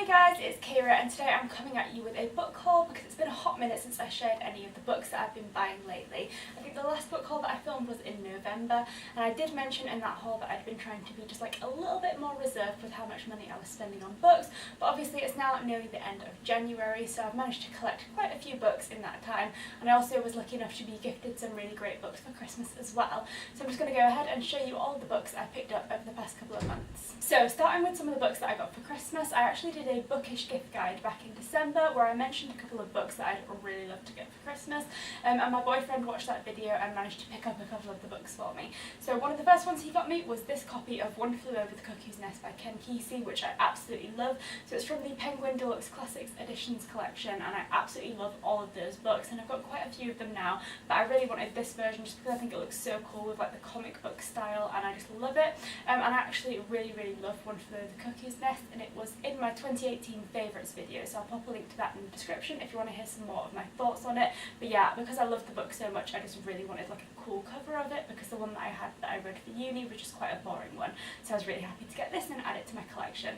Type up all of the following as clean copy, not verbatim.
Hi guys, it's Kira and today I'm coming at you with a book haul because it's been a hot minute since I shared any of the books that I've been buying lately. I think the last book haul that I filmed was in November and I did mention in that haul that I'd been trying to be just like a little bit more reserved with how much money I was spending on books, but obviously it's now nearly the end of January, so I've managed to collect quite a few books in that time, and I also was lucky enough to be gifted some really great books for Christmas as well. So I'm just going to go ahead and show you all the books I picked up over the past couple of months. So starting with some of the books that I got for Christmas, I actually did a bookish gift guide back in December where I mentioned a couple of books that I'd really love to get for Christmas, and my boyfriend watched that video and managed to pick up a couple of the books for me. So one of the first ones he got me was this copy of One Flew Over the Cuckoo's Nest by Ken Kesey, which I absolutely love. So it's from the Penguin Deluxe Classics Editions collection, and I absolutely love all of those books, and I've got quite a few of them now, but I really wanted this version just because I think it looks so cool with like the comic book style, and I just love it. And I actually really love One Flew Over the Cuckoo's Nest, and it was in my 2018 favourites video, so I'll pop a link to that in the description if you want to hear some more of my thoughts on it. But yeah, because I love the book so much, I just really wanted like a cool cover of it, because the one that I had that I read for uni was just quite a boring one, so I was really happy to get this and add it to my collection.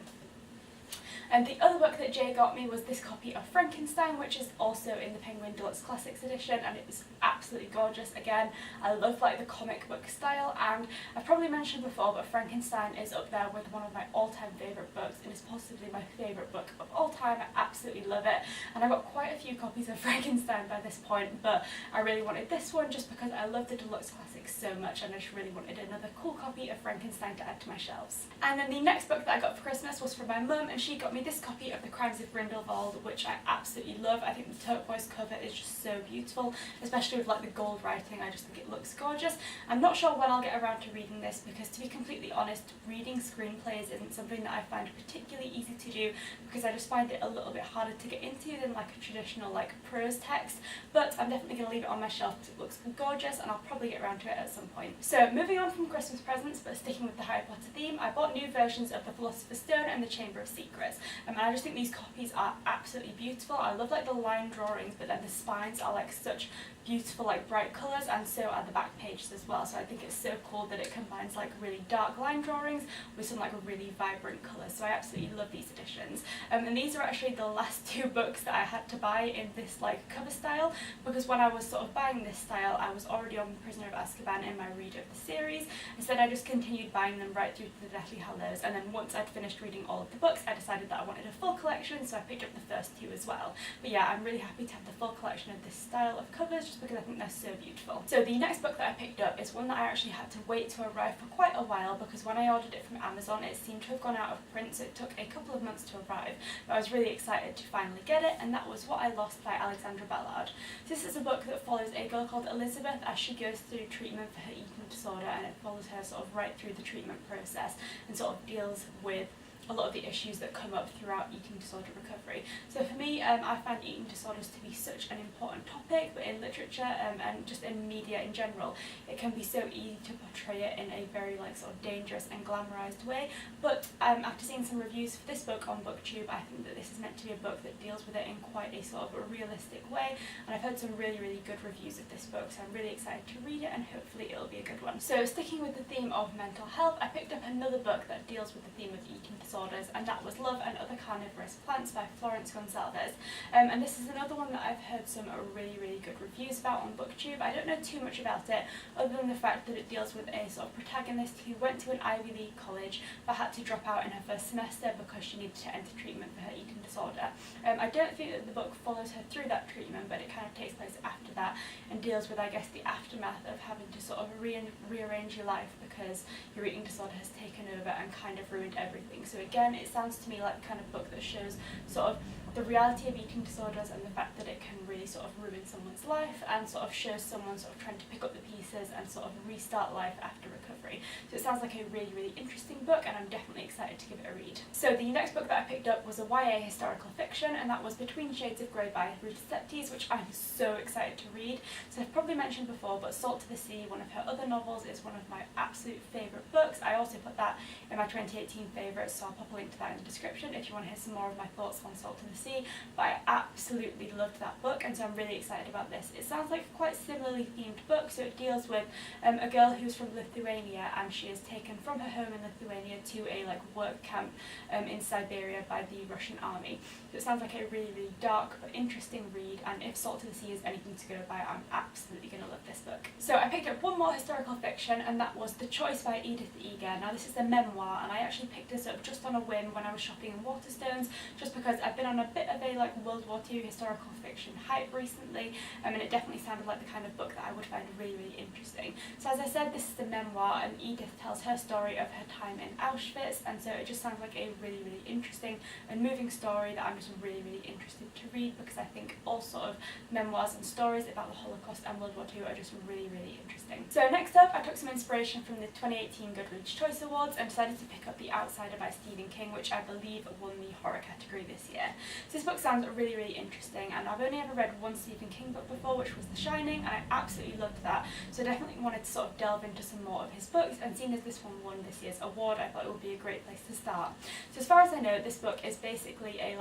And the other book that Jay got me was this copy of Frankenstein, which is also in the Penguin Deluxe Classics edition, and it was absolutely gorgeous. Again, I love like the comic book style, and I've probably mentioned before, but Frankenstein is up there with one of my all-time favourite books. It is possibly my favourite book of all time. I absolutely love it, and I got quite a few copies of Frankenstein by this point, but I really wanted this one just because I love the Deluxe Classics so much, and I just really wanted another cool copy of Frankenstein to add to my shelves. And then the next book that I got for Christmas was from my mum, and she got me this copy of The Crimes of Grindelwald, which I absolutely love. I think the turquoise cover is just so beautiful, especially with like the gold writing. I just think it looks gorgeous. I'm not sure when I'll get around to reading this because, to be completely honest, reading screenplays isn't something that I find particularly easy to do, because I just find it a little bit harder to get into than like a traditional like prose text, but I'm definitely going to leave it on my shelf because it looks gorgeous and I'll probably get around to it at some point. So moving on from Christmas presents, but sticking with the Harry Potter theme, I bought new versions of The Philosopher's Stone and The Chamber of Secrets. And I just think these copies are absolutely beautiful. I love like the line drawings, but then the spines are like such beautiful like bright colours, and so are the back pages as well. So I think it's so cool that it combines like really dark line drawings with some like really vibrant colours. So I absolutely love these editions. And these are actually the last two books that I had to buy in this like cover style, because when I was sort of buying this style, I was already on Prisoner of Azkaban in my read of the series. Instead, I just continued buying them right through to the Deathly Hallows, and then once I'd finished reading all of the books, I decided that I wanted a full collection, so I picked up the first two as well. But yeah, I'm really happy to have the full collection of this style of covers just because I think they're so beautiful. So the next book that I picked up is one that I actually had to wait to arrive for quite a while, because when I ordered it from Amazon it seemed to have gone out of print, so it took a couple of months to arrive, but I was really excited to finally get it, and that was What I Lost by Alexandra Ballard. So this is a book that follows a girl called Elizabeth as she goes through treatment for her eating disorder, and it follows her sort of right through the treatment process and sort of deals with a lot of the issues that come up throughout eating disorder recovery. So for me, I find eating disorders to be such an important topic, but in literature and just in media in general, it can be so easy to portray it in a very like sort of dangerous and glamorized way. But after seeing some reviews for this book on BookTube, I think that this is meant to be a book that deals with it in quite a sort of a realistic way, and I've heard some really good reviews of this book, so I'm really excited to read it, and hopefully it'll be a good one. So sticking with the theme of mental health, I picked up another book that deals with the theme of eating disorders, and that was Love and Other Carnivorous Plants by Florence Gonsalves. And this is another one that I've heard some really good reviews about on BookTube. I don't know too much about it, other than the fact that it deals with a sort of protagonist who went to an Ivy League college but had to drop out in her first semester because she needed to enter treatment for her eating disorder. I don't think that the book follows her through that treatment, but it kind of takes place after that and deals with, I guess, the aftermath of having to sort of rearrange your life because your eating disorder has taken over and kind of ruined everything. So again, it sounds to me like the kind of book that shows sort of the reality of eating disorders and the fact that it can really sort of ruin someone's life, and sort of shows someone sort of trying to pick up the pieces and sort of restart life after recovery. So it sounds like a really interesting book, and I'm definitely excited to give it a read. So the next book that I picked up was a YA historical fiction, and that was Between Shades of Grey by Ruth Septes, which I'm so excited to read. So I've probably mentioned before, but Salt to the Sea, one of her other novels, is one of my absolute favourite books. I also put that in my 2018 favourites, so I'll pop a link to that in the description if you want to hear some more of my thoughts on Salt to the Sea. fantasy, but I absolutely loved that book, and so I'm really excited about this. It sounds like a quite similarly themed book, so it deals with a girl who's from Lithuania, and she is taken from her home in Lithuania to a work camp in Siberia by the Russian army. So it sounds like a really, really dark but interesting read, and if Salt to the Sea is anything to go by, I'm absolutely going to love this book. So I picked up one more historical fiction, and that was The Choice by Edith Eger. Now this is a memoir, and I actually picked this up just on a whim when I was shopping in Waterstones, just because I've been on a bit of a World War II historical fiction hype recently, and it definitely sounded like the kind of book that I would find really, really interesting. So as I said, this is a memoir, and Edith tells her story of her time in Auschwitz, and so it just sounds like a really, really interesting and moving story that I'm just really, really interested to read, because I think all sort of memoirs and stories about the Holocaust and World War II are just really, really interesting. So next up, I took some inspiration from the 2018 Goodreads Choice Awards and decided to pick up The Outsider by Stephen King, which I believe won the horror category this year. So this book sounds really, really interesting, and I've only ever read one Stephen King book before, which was The Shining, and I absolutely loved that, so I definitely wanted to sort of delve into some more of his books, and seeing as this one won this year's award, I thought it would be a great place to start. So as far as I know, this book is basically a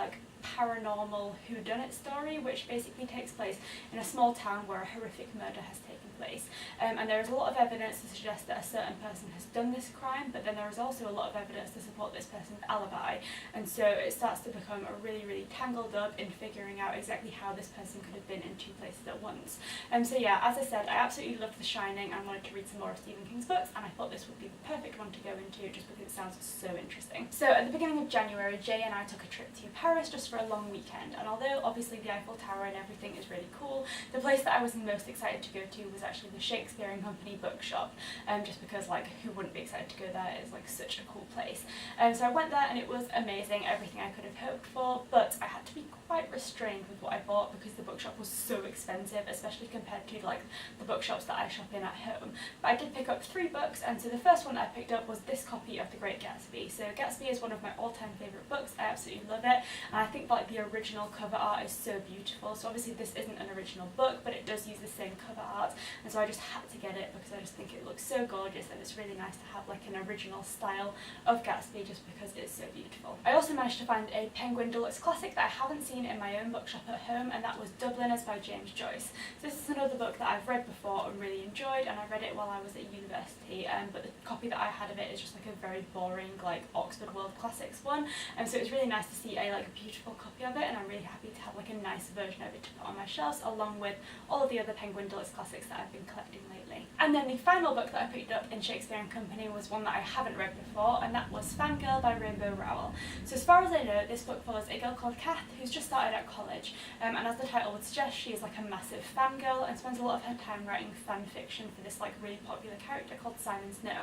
paranormal whodunit story, which basically takes place in a small town where a horrific murder has taken place. And there is a lot of evidence to suggest that a certain person has done this crime, but then there is also a lot of evidence to support this person's alibi, and so it starts to become a really, really tangled up in figuring out exactly how this person could have been in two places at once. So yeah, as I said, I absolutely loved The Shining and wanted to read some more of Stephen King's books, and I thought this would be the perfect one to go into just because it sounds so interesting. So at the beginning of January, Jay and I took a trip to Paris just for a long weekend, and although obviously the Eiffel Tower and everything is really cool, the place that I was most excited to go to was actually the Shakespeare and Company Bookshop, just because who wouldn't be excited to go there? It's such a cool place. So I went there and it was amazing, everything I could have hoped for, but I had to be quite restrained with what I bought because the bookshop was so expensive, especially compared to the bookshops that I shop in at home. But I did pick up 3 books, and so the first one that I picked up was this copy of The Great Gatsby. So Gatsby is one of my all-time favourite books, I absolutely love it, and I think the original cover art is so beautiful. So obviously this isn't an original book, but it does use the same cover art, and so I just had to get it because I just think it looks so gorgeous, and it's really nice to have an original style of Gatsby just because it's so beautiful. I also managed to find a Penguin Deluxe Classic that I haven't seen in my own bookshop at home, and that was Dubliners by James Joyce. So this is another book that I've read before and really enjoyed, and I read it while I was at university, but the copy that I had of it is just a very boring Oxford World Classics one, and so it's really nice to see a beautiful copy of it, and I'm really happy to have a nice version of it to put on my shelves along with all of the other Penguin Deluxe Classics that I've been collecting lately. And then the final book that I picked up in Shakespeare and Company was one that I haven't read before, and that was Fangirl by Rainbow Rowell. So as far as I know, this book follows a girl called Kath who's just started at college, and as the title would suggest, she is a massive fangirl and spends a lot of her time writing fan fiction for this really popular character called Simon Snow.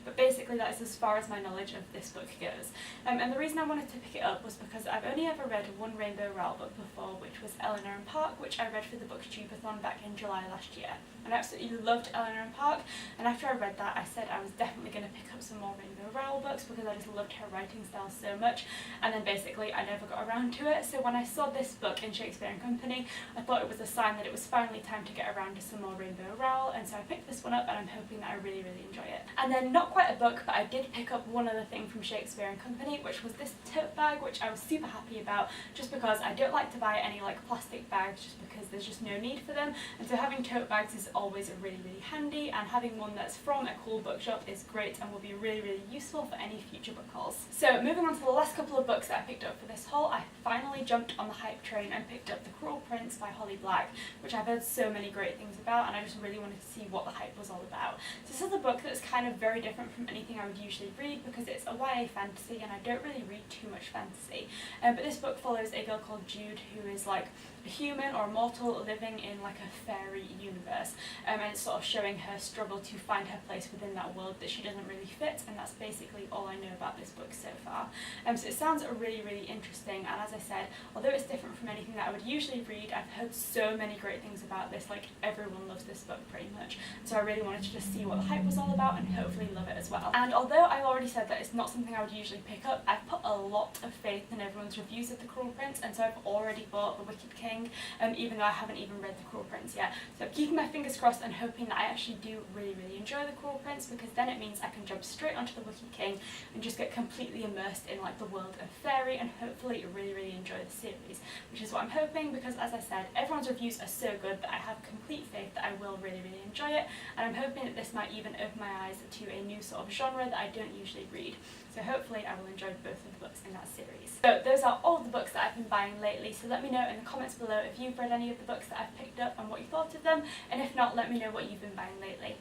But basically that is as far as my knowledge of this book goes. And the reason I wanted to pick it up was because I've only ever read one Rainbow Rowell book before, which was Eleanor and Park, which I read for the Booktubeathon back in July last year. And I absolutely loved Eleanor and Park, and after I read that I said I was definitely going to pick up some more Rainbow Rowell books because I just loved her writing style so much, and then basically I never got around to it. So when I saw this book in Shakespeare and Company, I thought it was a sign that it was finally time to get around to some more Rainbow Rowell, and so I picked this one up, and I'm hoping that I really, really enjoy it. And then not quite a book, but I did pick up one other thing from Shakespeare and Company, which was this tote bag, which I was super happy about just because I don't like to buy any plastic bags just because there's just no need for them, and so having tote bags is always really, really handy, and having one that's from a cool bookshop is great and will be really, really useful for any future book hauls. So moving on to the last couple of books that I picked up for this haul, I finally jumped on the hype train and picked up The Cruel Prince by Holly Black, which I've heard so many great things about, and I just really wanted to see what the hype was all about. So this is a book that's very different from anything I would usually read because it's a YA fantasy, and I don't really read too much fantasy. But this book follows a girl called Jude who is a human or a mortal living in a fairy universe, and it's sort of showing her struggle to find her place within that world that she doesn't really fit, and that's basically all I know about this book so far. So it sounds really, really interesting, and as I said, although it's different from anything that I would usually read, I've heard so many great things about this, everyone loves this book pretty much, so I really wanted to just see what the hype was all about and hopefully love it as well. And although I've already said that it's not something I would usually pick up, I've put a lot of faith in everyone's reviews of The Cruel Prince, and so I've already bought The Wicked King, even though I haven't even read The Cruel Prince yet. So I'm keeping my fingers crossed and hoping that I actually do really, really enjoy The Cruel Prince, because then it means I can jump straight onto The Wicked King and just get completely immersed in the world of fairy and hopefully really, really enjoy enjoy the series, which is what I'm hoping, because as I said, everyone's reviews are so good that I have complete faith that I will really enjoy it, and I'm hoping that this might even open my eyes to a new sort of genre that I don't usually read. So hopefully I will enjoy both of the books in that series. So those are all the books that I've been buying lately, so let me know in the comments below if you've read any of the books that I've picked up and what you thought of them, and if not, let me know what you've been buying lately.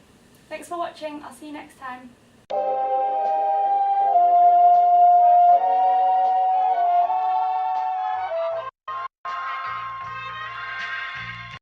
Thanks for watching, I'll see you next time.